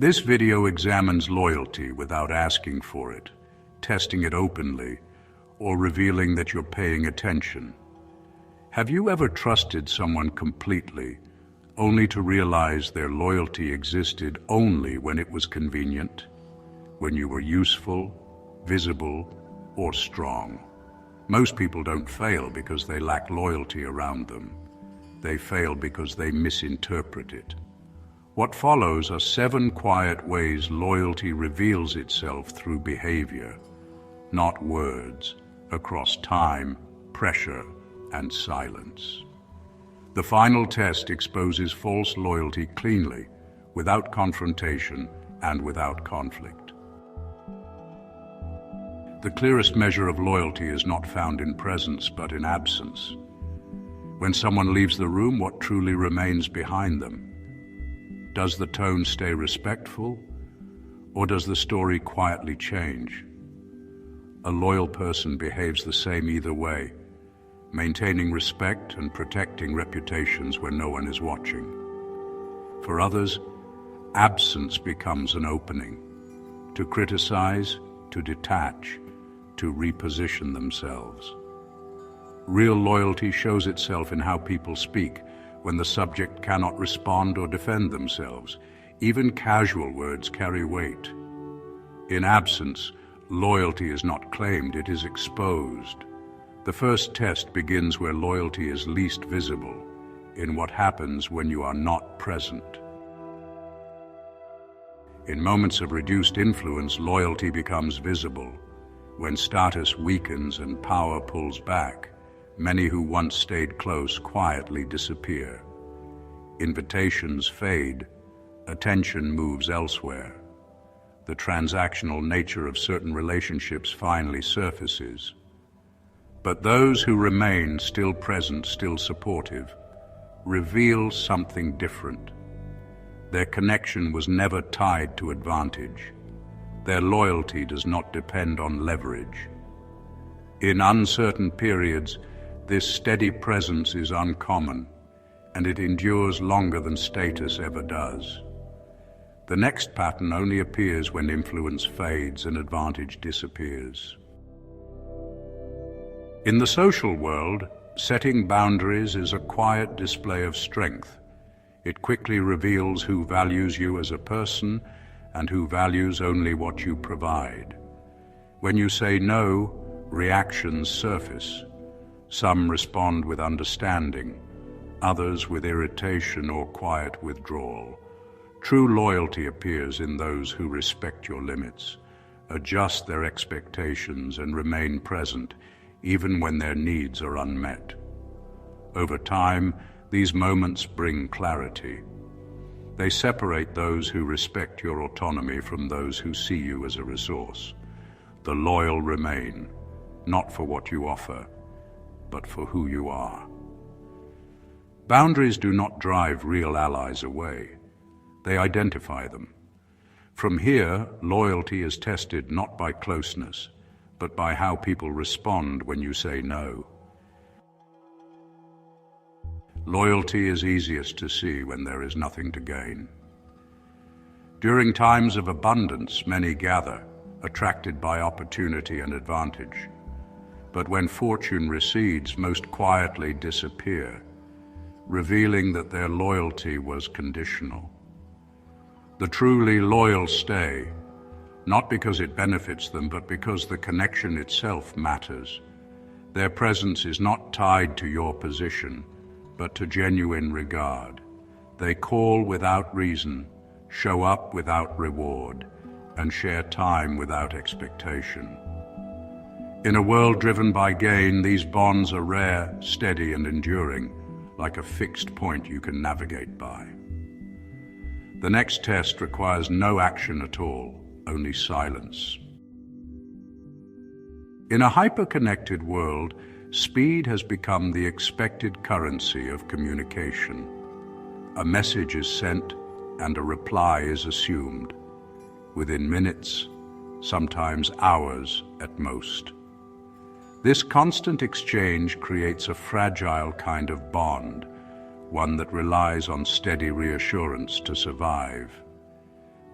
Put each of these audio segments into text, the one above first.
This video examines loyalty without asking for it, testing it openly, or revealing that you're paying attention. Have you ever trusted someone completely, only to realize their loyalty existed only when it was convenient, when you were useful, visible, or strong? Most people don't fail because they lack loyalty around them. They fail because they misinterpret it. What follows are 7 quiet ways loyalty reveals itself through behavior, not words, across time, pressure, and silence. The final test exposes false loyalty cleanly, without confrontation and without conflict. The clearest measure of loyalty is not found in presence but in absence. When someone leaves the room, what truly remains behind them? Does the tone stay respectful, or does the story quietly change? A loyal person behaves the same either way, maintaining respect and protecting reputations when no one is watching. For others, absence becomes an opening, to criticize, to detach, to reposition themselves. Real loyalty shows itself in how people speak, when the subject cannot respond or defend themselves. Even casual words carry weight. In absence, loyalty is not claimed, it is exposed. The first test begins where loyalty is least visible, in what happens when you are not present. In moments of reduced influence, loyalty becomes visible. When status weakens and power pulls back, many who once stayed close quietly disappear. Invitations fade, attention moves elsewhere. The transactional nature of certain relationships finally surfaces. But those who remain still present, still supportive, reveal something different. Their connection was never tied to advantage. Their loyalty does not depend on leverage. In uncertain periods, this steady presence is uncommon, and it endures longer than status ever does. The next pattern only appears when influence fades and advantage disappears. In the social world, setting boundaries is a quiet display of strength. It quickly reveals who values you as a person and who values only what you provide. When you say no, reactions surface. Some respond with understanding, others with irritation or quiet withdrawal. True loyalty appears in those who respect your limits, adjust their expectations, and remain present, even when their needs are unmet. Over time, these moments bring clarity. They separate those who respect your autonomy from those who see you as a resource. The loyal remain, not for what you offer, but for who you are. Boundaries do not drive real allies away. They identify them. From here, loyalty is tested not by closeness, but by how people respond when you say no. Loyalty is easiest to see when there is nothing to gain. During times of abundance, many gather, attracted by opportunity and advantage. But when fortune recedes, most quietly disappear, revealing that their loyalty was conditional. The truly loyal stay, not because it benefits them, but because the connection itself matters. Their presence is not tied to your position, but to genuine regard. They call without reason, show up without reward, and share time without expectation. In a world driven by gain, these bonds are rare, steady, and enduring, like a fixed point you can navigate by. The next test requires no action at all, only silence. In a hyper-connected world, speed has become the expected currency of communication. A message is sent and a reply is assumed, within minutes, sometimes hours at most. This constant exchange creates a fragile kind of bond, one that relies on steady reassurance to survive.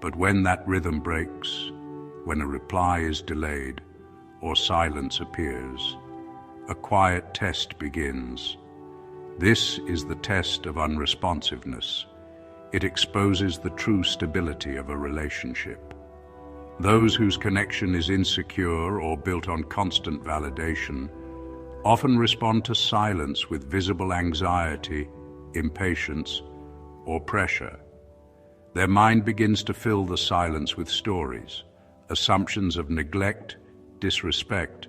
But when that rhythm breaks, when a reply is delayed or silence appears, a quiet test begins. This is the test of unresponsiveness. It exposes the true stability of a relationship. Those whose connection is insecure or built on constant validation often respond to silence with visible anxiety, impatience, or pressure. Their mind begins to fill the silence with stories, assumptions of neglect, disrespect,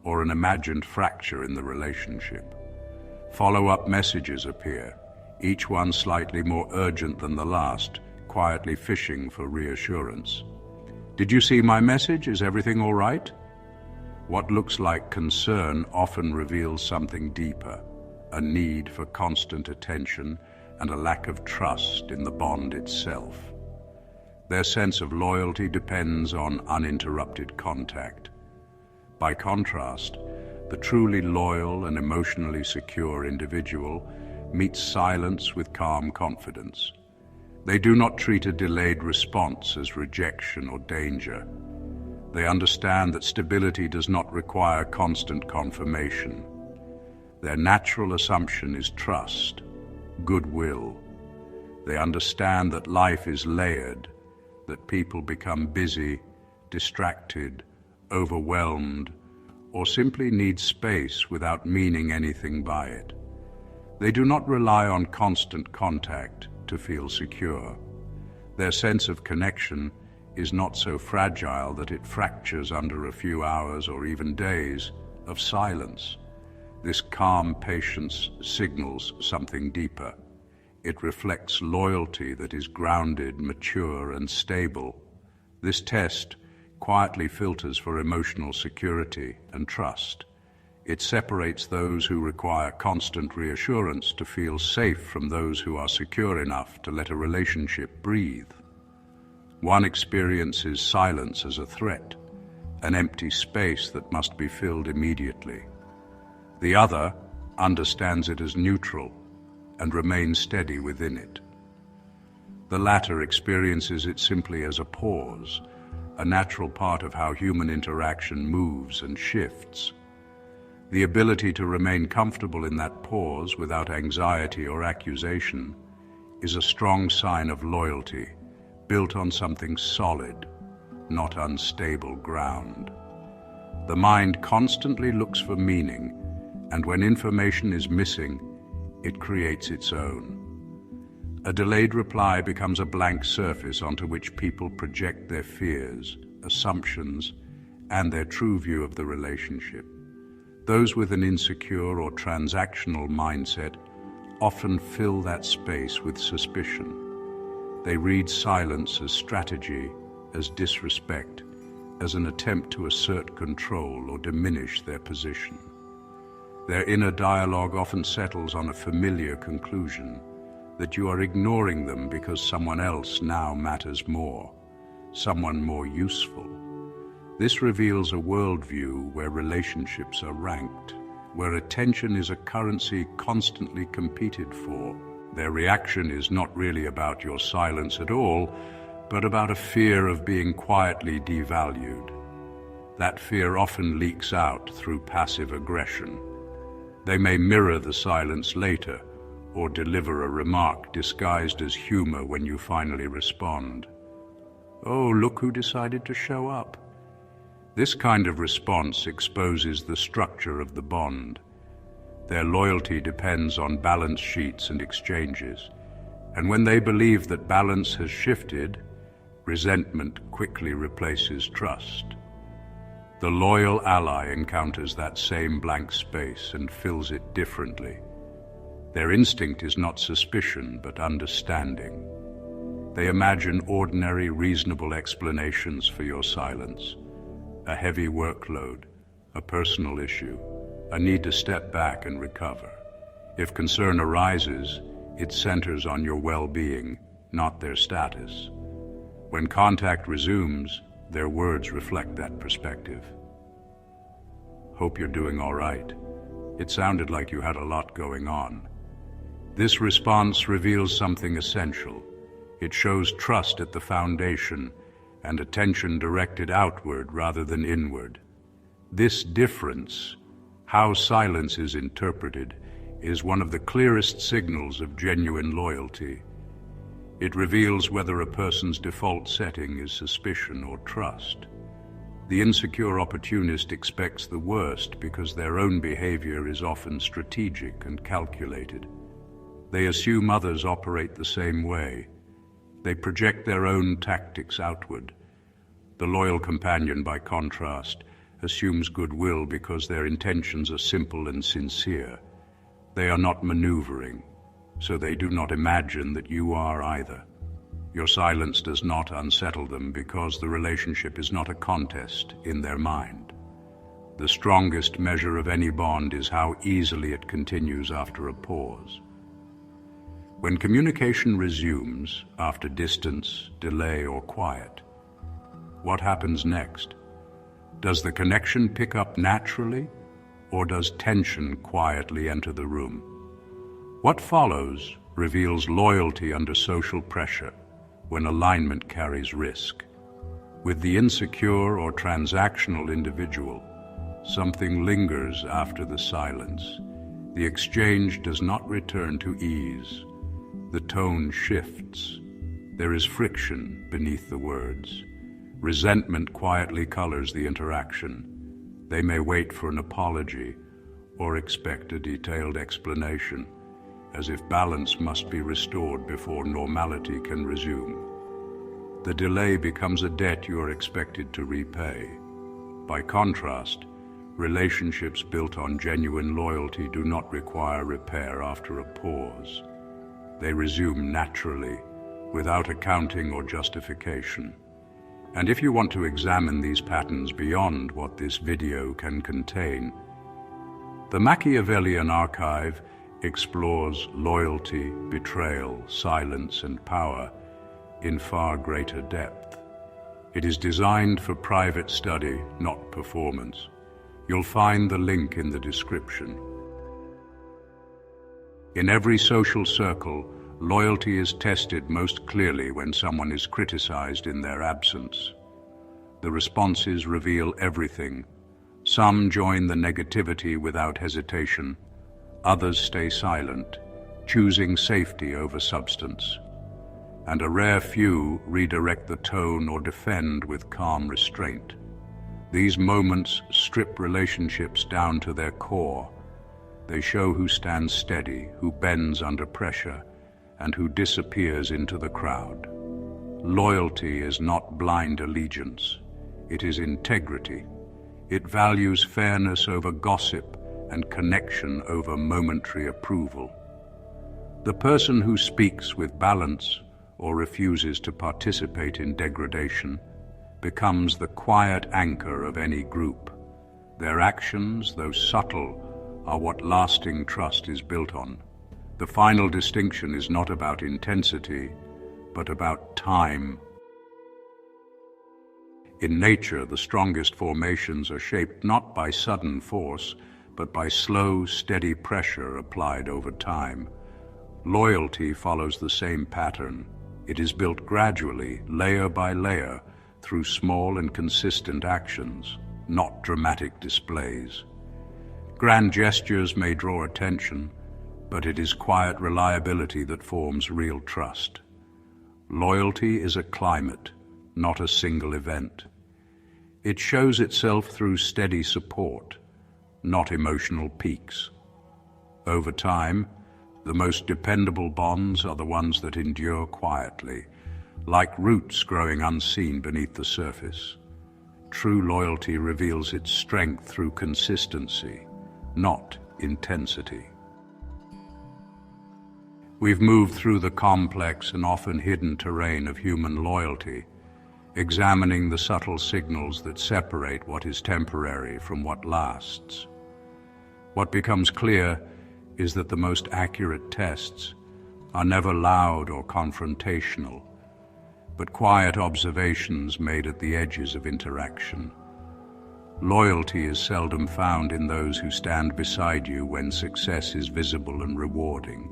or an imagined fracture in the relationship. Follow-up messages appear, each one slightly more urgent than the last, quietly fishing for reassurance. "Did you see my message? Is everything all right?" What looks like concern often reveals something deeper, a need for constant attention and a lack of trust in the bond itself. Their sense of loyalty depends on uninterrupted contact. By contrast, the truly loyal and emotionally secure individual meets silence with calm confidence. They do not treat a delayed response as rejection or danger. They understand that stability does not require constant confirmation. Their natural assumption is trust, goodwill. They understand that life is layered, that people become busy, distracted, overwhelmed, or simply need space without meaning anything by it. They do not rely on constant contact to feel secure. Their sense of connection is not so fragile that it fractures under a few hours or even days of silence. This calm patience signals something deeper. It reflects loyalty that is grounded, mature, and stable. This test quietly filters for emotional security and trust. It separates those who require constant reassurance to feel safe from those who are secure enough to let a relationship breathe. One experiences silence as a threat, an empty space that must be filled immediately. The other understands it as neutral and remains steady within it. The latter experiences it simply as a pause, a natural part of how human interaction moves and shifts. The ability to remain comfortable in that pause without anxiety or accusation is a strong sign of loyalty, built on something solid, not unstable ground. The mind constantly looks for meaning, and when information is missing, it creates its own. A delayed reply becomes a blank surface onto which people project their fears, assumptions, and their true view of the relationship. Those with an insecure or transactional mindset often fill that space with suspicion. They read silence as strategy, as disrespect, as an attempt to assert control or diminish their position. Their inner dialogue often settles on a familiar conclusion, that you are ignoring them because someone else now matters more, someone more useful. This reveals a worldview where relationships are ranked, where attention is a currency constantly competed for. Their reaction is not really about your silence at all, but about a fear of being quietly devalued. That fear often leaks out through passive aggression. They may mirror the silence later, or deliver a remark disguised as humor when you finally respond. "Oh, look who decided to show up." This kind of response exposes the structure of the bond. Their loyalty depends on balance sheets and exchanges, and when they believe that balance has shifted, resentment quickly replaces trust. The loyal ally encounters that same blank space and fills it differently. Their instinct is not suspicion, but understanding. They imagine ordinary, reasonable explanations for your silence. A heavy workload, a personal issue, a need to step back and recover. If concern arises, it centers on your well-being, not their status. When contact resumes, their words reflect that perspective. "Hope you're doing all right. It sounded like you had a lot going on." This response reveals something essential. It shows trust at the foundation and attention directed outward rather than inward. This difference, how silence is interpreted, is one of the clearest signals of genuine loyalty. It reveals whether a person's default setting is suspicion or trust. The insecure opportunist expects the worst because their own behavior is often strategic and calculated. They assume others operate the same way. They project their own tactics outward. The loyal companion, by contrast, assumes goodwill because their intentions are simple and sincere. They are not maneuvering, so they do not imagine that you are either. Your silence does not unsettle them because the relationship is not a contest in their mind. The strongest measure of any bond is how easily it continues after a pause. When communication resumes after distance, delay, or quiet, what happens next? Does the connection pick up naturally, or does tension quietly enter the room? What follows reveals loyalty under social pressure, when alignment carries risk. With the insecure or transactional individual, something lingers after the silence. The exchange does not return to ease. The tone shifts. There is friction beneath the words. Resentment quietly colors the interaction. They may wait for an apology or expect a detailed explanation, as if balance must be restored before normality can resume. The delay becomes a debt you are expected to repay. By contrast, relationships built on genuine loyalty do not require repair after a pause. They resume naturally, without accounting or justification. And if you want to examine these patterns beyond what this video can contain, the Machiavellian Archive explores loyalty, betrayal, silence, and power in far greater depth. It is designed for private study, not performance. You'll find the link in the description. In every social circle, loyalty is tested most clearly when someone is criticized in their absence. The responses reveal everything. Some join the negativity without hesitation. Others stay silent, choosing safety over substance. And a rare few redirect the tone or defend with calm restraint. These moments strip relationships down to their core. They show who stands steady, who bends under pressure, and who disappears into the crowd. Loyalty is not blind allegiance. It is integrity. It values fairness over gossip and connection over momentary approval. The person who speaks with balance or refuses to participate in degradation becomes the quiet anchor of any group. Their actions, though subtle, are what lasting trust is built on. The final distinction is not about intensity, but about time. In nature, the strongest formations are shaped not by sudden force, but by slow, steady pressure applied over time. Loyalty follows the same pattern. It is built gradually, layer by layer, through small and consistent actions, not dramatic displays. Grand gestures may draw attention, but it is quiet reliability that forms real trust. Loyalty is a climate, not a single event. It shows itself through steady support, not emotional peaks. Over time, the most dependable bonds are the ones that endure quietly, like roots growing unseen beneath the surface. True loyalty reveals its strength through consistency, not intensity. We've moved through the complex and often hidden terrain of human loyalty, examining the subtle signals that separate what is temporary from what lasts. What becomes clear is that the most accurate tests are never loud or confrontational, but quiet observations made at the edges of interaction. Loyalty is seldom found in those who stand beside you when success is visible and rewarding.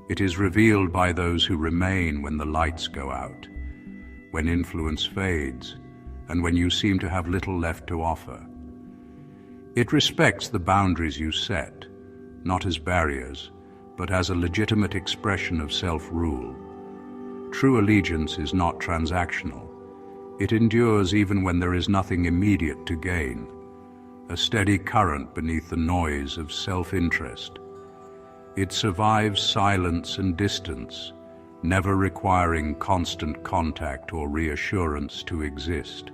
It is revealed by those who remain when the lights go out, when influence fades, and when you seem to have little left to offer. It respects the boundaries you set, not as barriers, but as a legitimate expression of self-rule. True allegiance is not transactional. It endures even when there is nothing immediate to gain, a steady current beneath the noise of self-interest. It survives silence and distance, never requiring constant contact or reassurance to exist.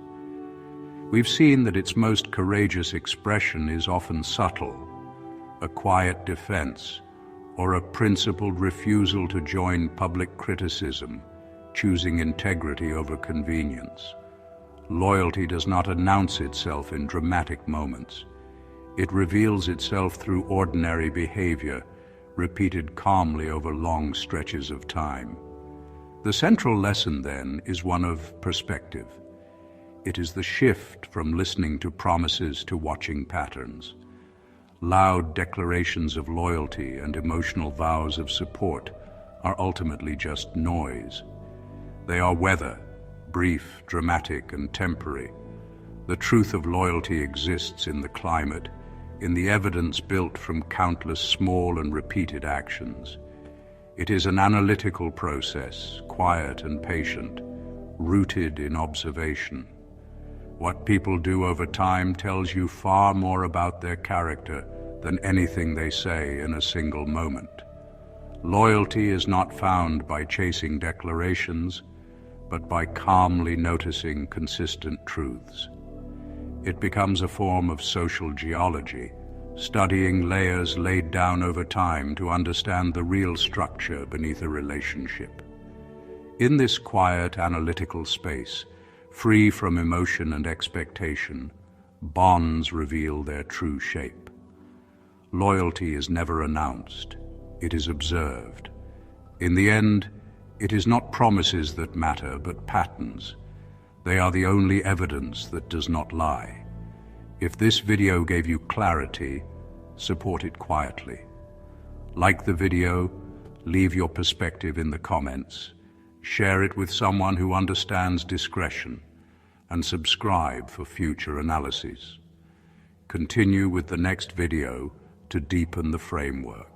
We've seen that its most courageous expression is often subtle, a quiet defense, or a principled refusal to join public criticism, choosing integrity over convenience. Loyalty does not announce itself in dramatic moments. It reveals itself through ordinary behavior, repeated calmly over long stretches of time. The central lesson, then, is one of perspective. It is the shift from listening to promises to watching patterns. Loud declarations of loyalty and emotional vows of support are ultimately just noise. They are weather, brief, dramatic, and temporary. The truth of loyalty exists in the climate, in the evidence built from countless small and repeated actions. It is an analytical process, quiet and patient, rooted in observation. What people do over time tells you far more about their character than anything they say in a single moment. Loyalty is not found by chasing declarations, but by calmly noticing consistent truths. It becomes a form of social geology, studying layers laid down over time to understand the real structure beneath a relationship. In this quiet, analytical space, free from emotion and expectation, bonds reveal their true shape. Loyalty is never announced, it is observed. In the end, it is not promises that matter, but patterns. They are the only evidence that does not lie. If this video gave you clarity, support it quietly. Like the video, leave your perspective in the comments, share it with someone who understands discretion, and subscribe for future analyses. Continue with the next video to deepen the framework.